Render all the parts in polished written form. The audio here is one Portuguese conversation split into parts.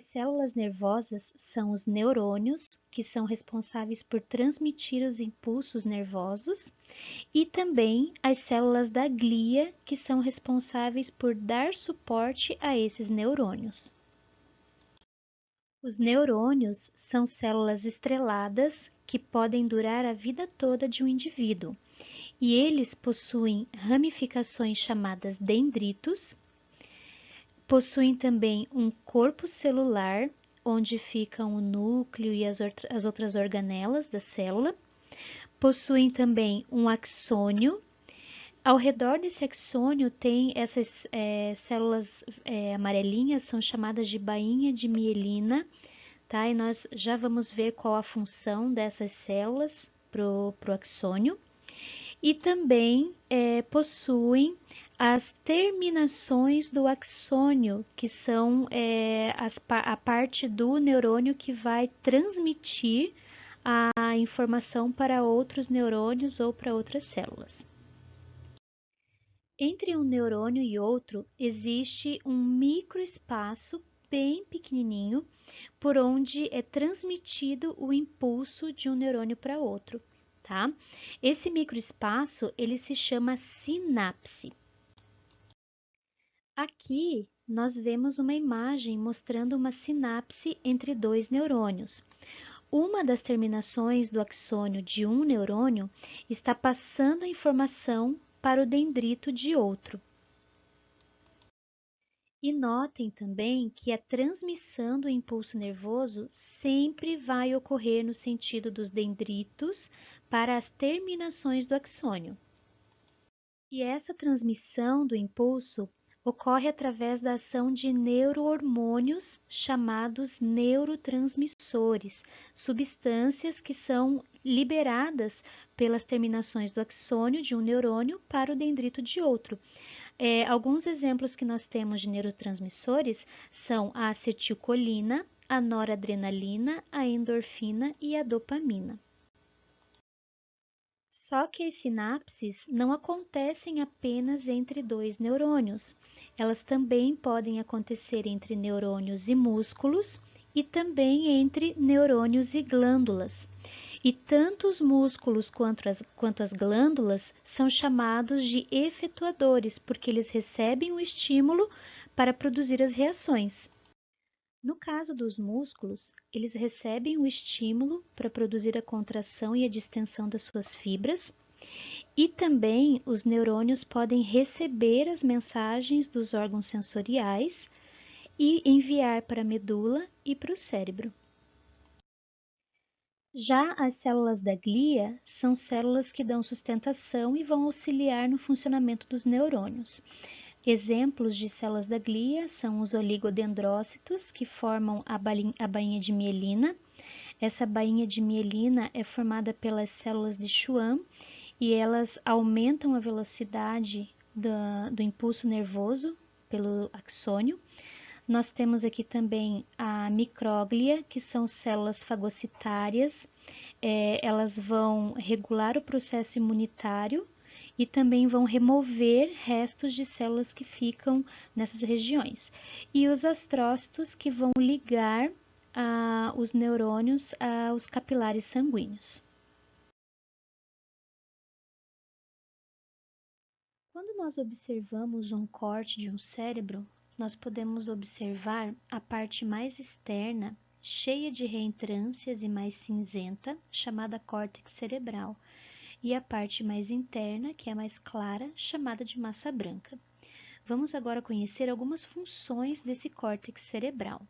As células nervosas são os neurônios, que são responsáveis por transmitir os impulsos nervosos, e também as células da glia, que são responsáveis por dar suporte a esses neurônios. Os neurônios são células estreladas que podem durar a vida toda de um indivíduo, e eles possuem ramificações chamadas dendritos. Possuem também um corpo celular, onde ficam o núcleo e as outras organelas da célula. Possuem também um axônio. Ao redor desse axônio tem essas células amarelinhas, são chamadas de bainha de mielina, tá? E nós já vamos ver qual a função dessas células pro axônio. E também possuem as terminações do axônio, que são a parte do neurônio que vai transmitir a informação para outros neurônios ou para outras células. Entre um neurônio e outro, existe um microespaço bem pequenininho, por onde é transmitido o impulso de um neurônio para outro, tá? Esse microespaço, ele se chama sinapse. Aqui, nós vemos uma imagem mostrando uma sinapse entre dois neurônios. Uma das terminações do axônio de um neurônio está passando a informação para o dendrito de outro. E notem também que a transmissão do impulso nervoso sempre vai ocorrer no sentido dos dendritos para as terminações do axônio. E essa transmissão do impulso ocorre através da ação de neurohormônios chamados neurotransmissores, substâncias que são liberadas pelas terminações do axônio de um neurônio para o dendrito de outro. Alguns exemplos que nós temos de neurotransmissores são a acetilcolina, a noradrenalina, a endorfina e a dopamina. Só que as sinapses não acontecem apenas entre dois neurônios. Elas também podem acontecer entre neurônios e músculos e também entre neurônios e glândulas. E tanto os músculos quanto as glândulas são chamados de efetuadores, porque eles recebem o estímulo para produzir as reações. No caso dos músculos, eles recebem o estímulo para produzir a contração e a distensão das suas fibras, e também os neurônios podem receber as mensagens dos órgãos sensoriais e enviar para a medula e para o cérebro. Já as células da glia são células que dão sustentação e vão auxiliar no funcionamento dos neurônios. Exemplos de células da glia são os oligodendrócitos, que formam a bainha de mielina. Essa bainha de mielina é formada pelas células de Schwann e elas aumentam a velocidade do impulso nervoso pelo axônio. Nós temos aqui também a micróglia, que são células fagocitárias. Elas vão regular o processo imunitário e também vão remover restos de células que ficam nessas regiões. E os astrócitos, que vão ligar os neurônios aos capilares sanguíneos. Quando nós observamos um corte de um cérebro, nós podemos observar a parte mais externa, cheia de reentrâncias e mais cinzenta, chamada córtex cerebral, e a parte mais interna, que é mais clara, chamada de massa branca. Vamos agora conhecer algumas funções desse córtex cerebral.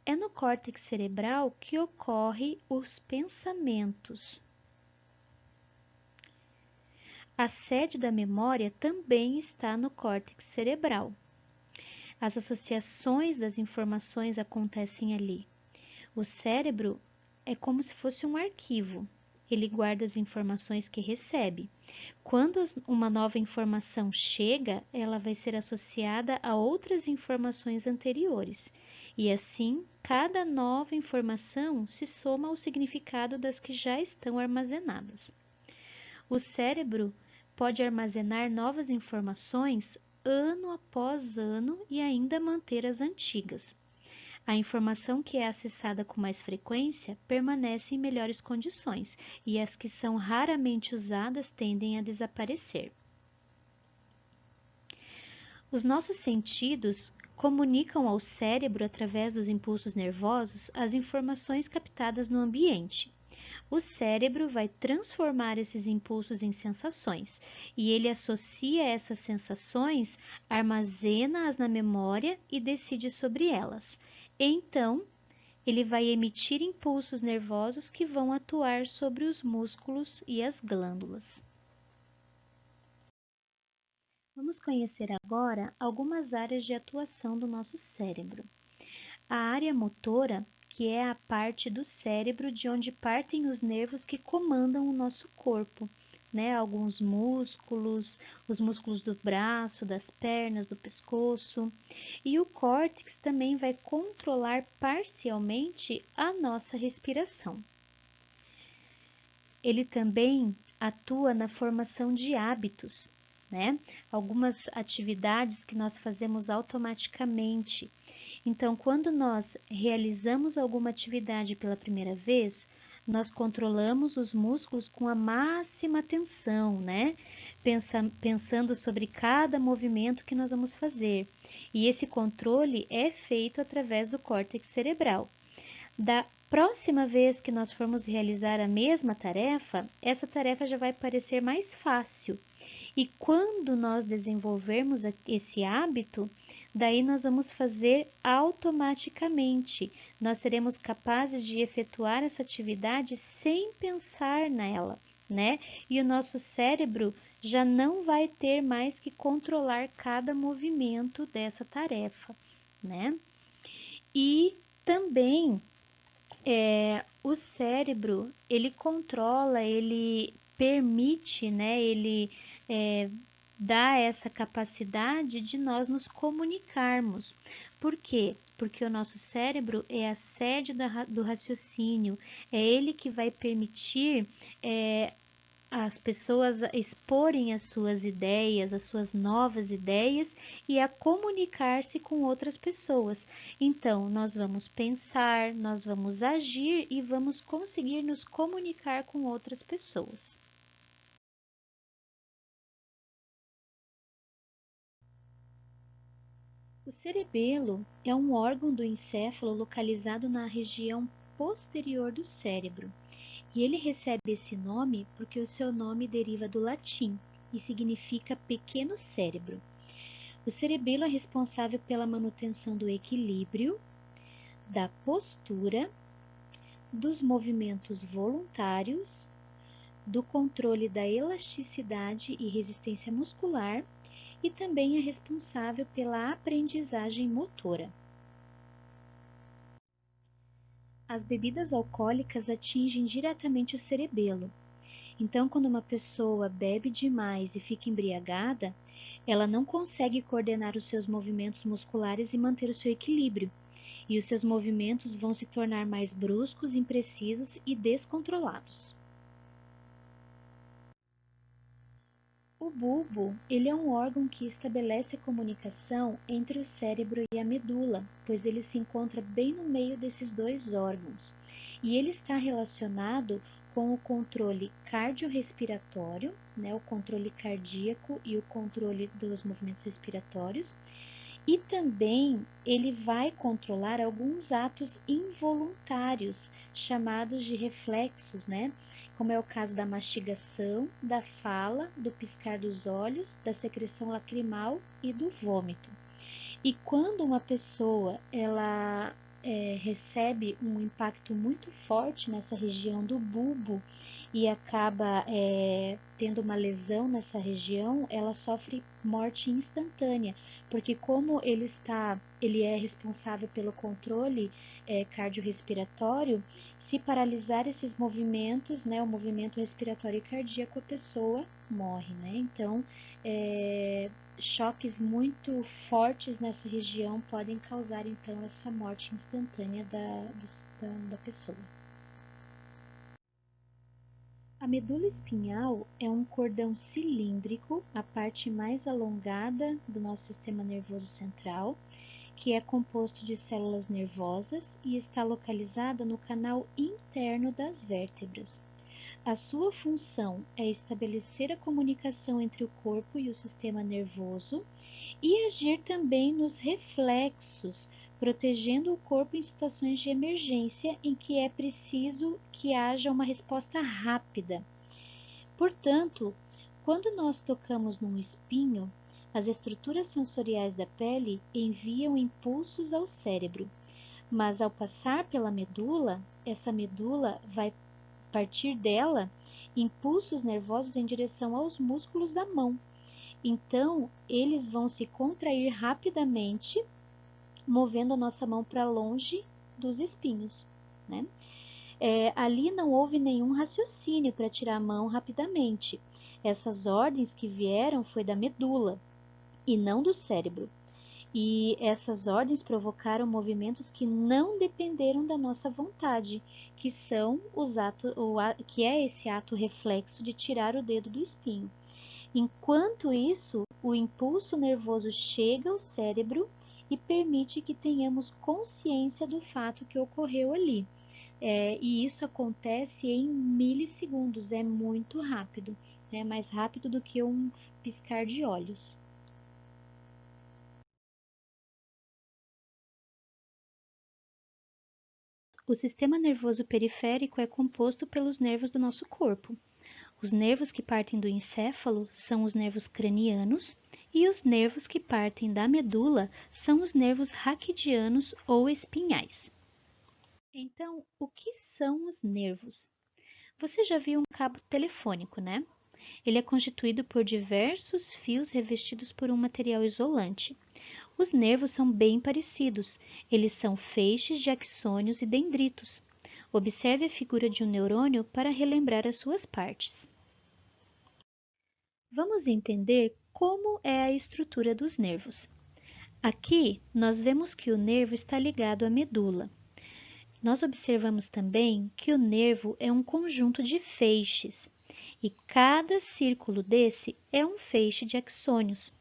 É no córtex cerebral que ocorrem os pensamentos. A sede da memória também está no córtex cerebral. As associações das informações acontecem ali. O cérebro é como se fosse um arquivo. Ele guarda as informações que recebe. Quando uma nova informação chega, ela vai ser associada a outras informações anteriores. E assim, cada nova informação se soma ao significado das que já estão armazenadas. O cérebro pode armazenar novas informações ano após ano e ainda manter as antigas. A informação que é acessada com mais frequência permanece em melhores condições e as que são raramente usadas tendem a desaparecer. Os nossos sentidos comunicam ao cérebro, através dos impulsos nervosos, as informações captadas no ambiente. O cérebro vai transformar esses impulsos em sensações e ele associa essas sensações, armazena-as na memória e decide sobre elas. Então, ele vai emitir impulsos nervosos que vão atuar sobre os músculos e as glândulas. Vamos conhecer agora algumas áreas de atuação do nosso cérebro. A área motora, que é a parte do cérebro de onde partem os nervos que comandam o nosso corpo, né? Alguns músculos, os músculos do braço, das pernas, do pescoço. E o córtex também vai controlar parcialmente a nossa respiração. Ele também atua na formação de hábitos, né? Algumas atividades que nós fazemos automaticamente. Então, quando nós realizamos alguma atividade pela primeira vez, nós controlamos os músculos com a máxima atenção, né? Pensando sobre cada movimento que nós vamos fazer. E esse controle é feito através do córtex cerebral. Da próxima vez que nós formos realizar a mesma tarefa, essa tarefa já vai parecer mais fácil. E quando nós desenvolvermos esse hábito, daí nós vamos fazer automaticamente. Nós seremos capazes de efetuar essa atividade sem pensar nela, né? E o nosso cérebro já não vai ter mais que controlar cada movimento dessa tarefa, né? E também o cérebro, ele controla, ele permite, né? Ele dá essa capacidade de nós nos comunicarmos. Por quê? Porque o nosso cérebro é a sede do raciocínio, é ele que vai permitir as pessoas exporem as suas ideias, as suas novas ideias e a comunicar-se com outras pessoas. Então, nós vamos pensar, nós vamos agir e vamos conseguir nos comunicar com outras pessoas. O cerebelo é um órgão do encéfalo localizado na região posterior do cérebro, e ele recebe esse nome porque o seu nome deriva do latim e significa pequeno cérebro. O cerebelo é responsável pela manutenção do equilíbrio, da postura, dos movimentos voluntários, do controle da elasticidade e resistência muscular e também é responsável pela aprendizagem motora. As bebidas alcoólicas atingem diretamente o cerebelo. Então, quando uma pessoa bebe demais e fica embriagada, ela não consegue coordenar os seus movimentos musculares e manter o seu equilíbrio, e os seus movimentos vão se tornar mais bruscos, imprecisos e descontrolados. O bulbo, ele é um órgão que estabelece a comunicação entre o cérebro e a medula, pois ele se encontra bem no meio desses dois órgãos. E ele está relacionado com o controle cardiorrespiratório, né, o controle cardíaco e o controle dos movimentos respiratórios. E também ele vai controlar alguns atos involuntários, chamados de reflexos, né? Como é o caso da mastigação, da fala, do piscar dos olhos, da secreção lacrimal e do vômito. E quando uma pessoa ela recebe um impacto muito forte nessa região do bulbo e acaba tendo uma lesão nessa região, ela sofre morte instantânea, porque como ele é responsável pelo controle cardiorrespiratório, se paralisar esses movimentos, né, o movimento respiratório e cardíaco, a pessoa morre, né? Então, choques muito fortes nessa região podem causar, então, essa morte instantânea da pessoa. A medula espinhal é um cordão cilíndrico, a parte mais alongada do nosso sistema nervoso central, que é composto de células nervosas e está localizada no canal interno das vértebras. A sua função é estabelecer a comunicação entre o corpo e o sistema nervoso e agir também nos reflexos, protegendo o corpo em situações de emergência em que é preciso que haja uma resposta rápida. Portanto, quando nós tocamos num espinho, as estruturas sensoriais da pele enviam impulsos ao cérebro, mas ao passar pela medula, essa medula vai partir dela impulsos nervosos em direção aos músculos da mão. Então, eles vão se contrair rapidamente, movendo a nossa mão para longe dos espinhos, né? Ali não houve nenhum raciocínio para tirar a mão rapidamente. Essas ordens que vieram foi da medula e não do cérebro. E essas ordens provocaram movimentos que não dependeram da nossa vontade, que são que é esse ato reflexo de tirar o dedo do espinho. Enquanto isso, o impulso nervoso chega ao cérebro e permite que tenhamos consciência do fato que ocorreu ali. E isso acontece em milissegundos, é muito rápido, né? Mais rápido do que um piscar de olhos. O sistema nervoso periférico é composto pelos nervos do nosso corpo. Os nervos que partem do encéfalo são os nervos cranianos e os nervos que partem da medula são os nervos raquidianos ou espinhais. Então, o que são os nervos? Você já viu um cabo telefônico, né? Ele é constituído por diversos fios revestidos por um material isolante. Os nervos são bem parecidos, eles são feixes de axônios e dendritos. Observe a figura de um neurônio para relembrar as suas partes. Vamos entender como é a estrutura dos nervos. Aqui, nós vemos que o nervo está ligado à medula. Nós observamos também que o nervo é um conjunto de feixes, e cada círculo desse é um feixe de axônios.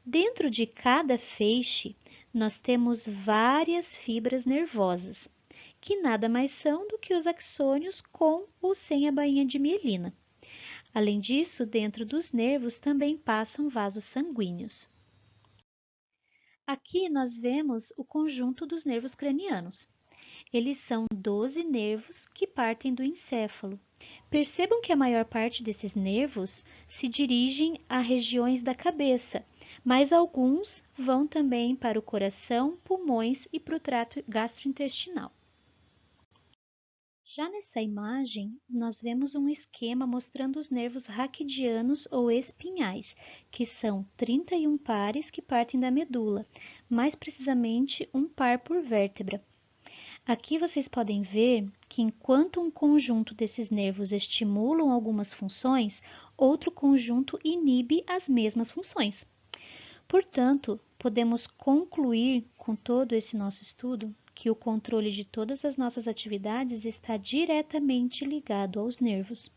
Dentro de cada feixe, nós temos várias fibras nervosas, que nada mais são do que os axônios com ou sem a bainha de mielina. Além disso, dentro dos nervos também passam vasos sanguíneos. Aqui nós vemos o conjunto dos nervos cranianos. Eles são 12 nervos que partem do encéfalo. Percebam que a maior parte desses nervos se dirigem a regiões da cabeça, mas alguns vão também para o coração, pulmões e para o trato gastrointestinal. Já nessa imagem, nós vemos um esquema mostrando os nervos raquidianos ou espinhais, que são 31 pares que partem da medula, mais precisamente um par por vértebra. Aqui vocês podem ver que enquanto um conjunto desses nervos estimulam algumas funções, outro conjunto inibe as mesmas funções. Portanto, podemos concluir com todo esse nosso estudo que o controle de todas as nossas atividades está diretamente ligado aos nervos.